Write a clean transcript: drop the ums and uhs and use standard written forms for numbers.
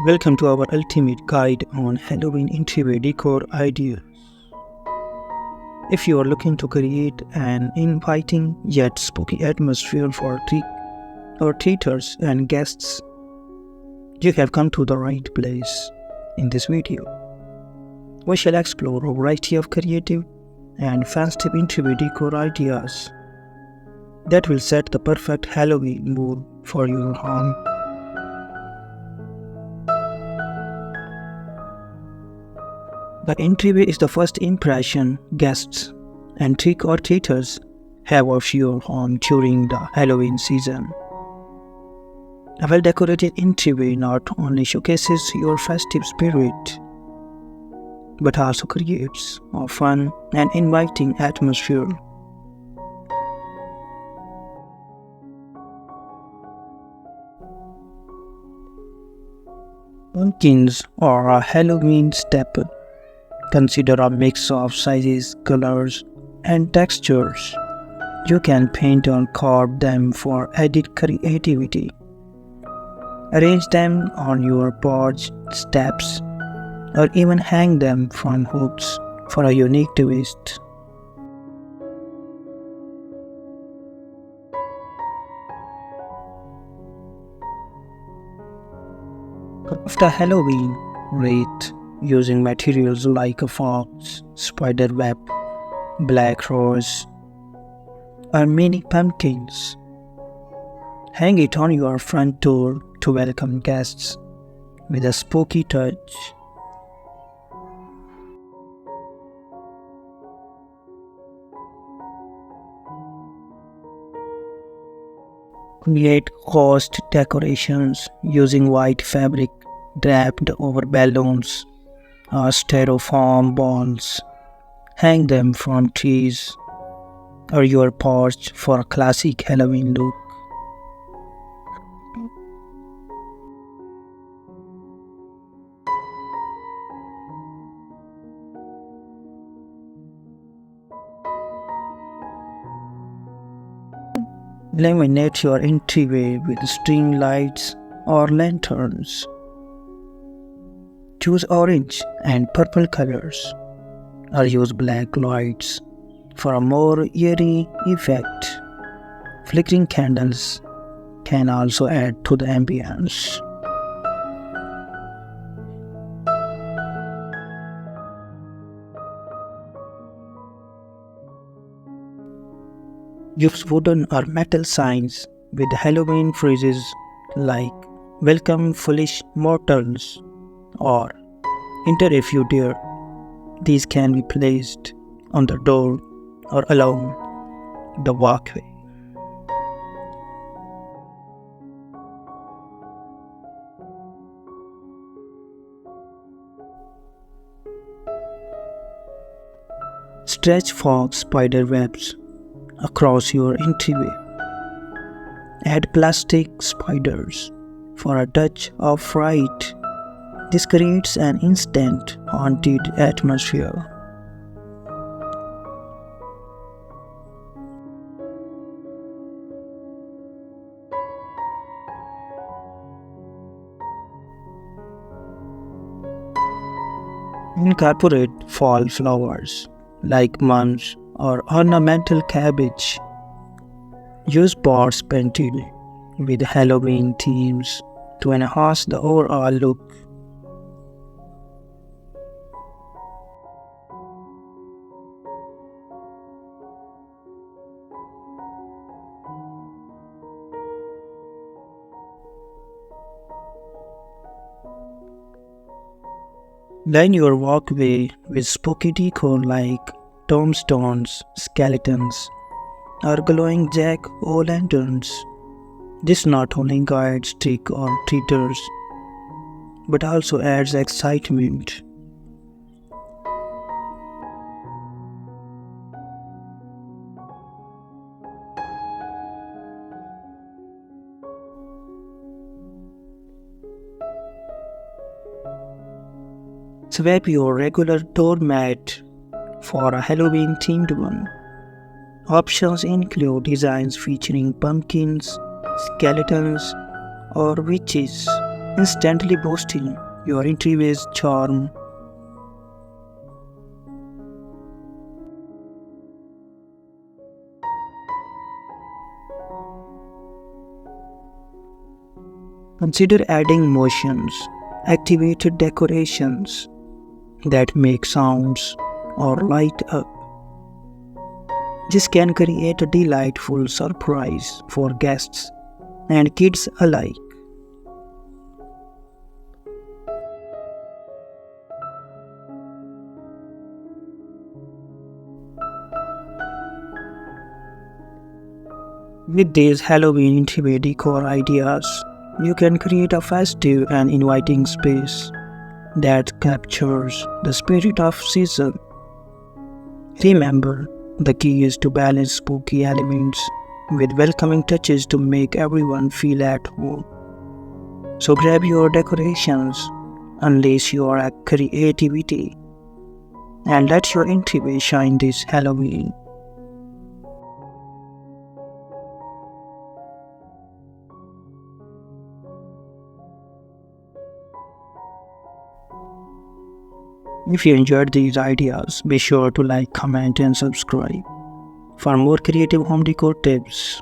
Welcome to our ultimate guide on Halloween entryway decor ideas. If you are looking to create an inviting yet spooky atmosphere for trick-or-treaters and guests, you have come to the right place. In this video, we shall explore a variety of creative and festive entryway decor ideas that will set the perfect Halloween mood for your home. The entryway is the first impression guests and trick-or-treaters have of your home during the Halloween season. A well-decorated entryway not only showcases your festive spirit, but also creates a fun and inviting atmosphere. Pumpkins are a Halloween staple. Consider a mix of sizes, colors, and textures. You can paint or carve them for added creativity. Arrange them on your porch steps, or even hang them from hooks for a unique twist. Craft a Halloween wreath using materials like a fox, spider web, black rose, or mini pumpkins. Hang it on your front door to welcome guests with a spooky touch. Create ghost decorations using white fabric draped over balloons or styrofoam balls. Hang them from trees or your porch for a classic Halloween look. Illuminate your entryway with string lights or lanterns. Choose orange and purple colors, or use black lights for a more eerie effect. Flickering candles can also add to the ambience. Use wooden or metal signs with Halloween phrases like "Welcome Foolish Mortals" or "Enter if you dare." These can be placed on the door or along the walkway. Stretch fox spider webs across your entryway. Add plastic spiders for a touch of fright. This creates an instant haunted atmosphere. Incorporate fall flowers like mums or ornamental cabbage. Use pots painted with Halloween themes to enhance the overall look. Line your walkway with spooky decor like tombstones, skeletons, or glowing jack-o'-lanterns. This not only guides trick-or-treaters, but also adds excitement. Swap your regular doormat for a Halloween-themed one. Options include designs featuring pumpkins, skeletons, or witches. instantly boosting your entryway's charm. Consider adding motions, activated decorations that make sounds or light up. This can create a delightful surprise for guests and kids alike. With these Halloween entryway decor ideas, you can create a festive and inviting space that captures the spirit of season. Remember, the key is to balance spooky elements with welcoming touches to make everyone feel at home. So grab your decorations, unleash your creativity, and let your entryway shine this Halloween. If you enjoyed these ideas, be sure to like, comment, and subscribe for more creative home decor tips.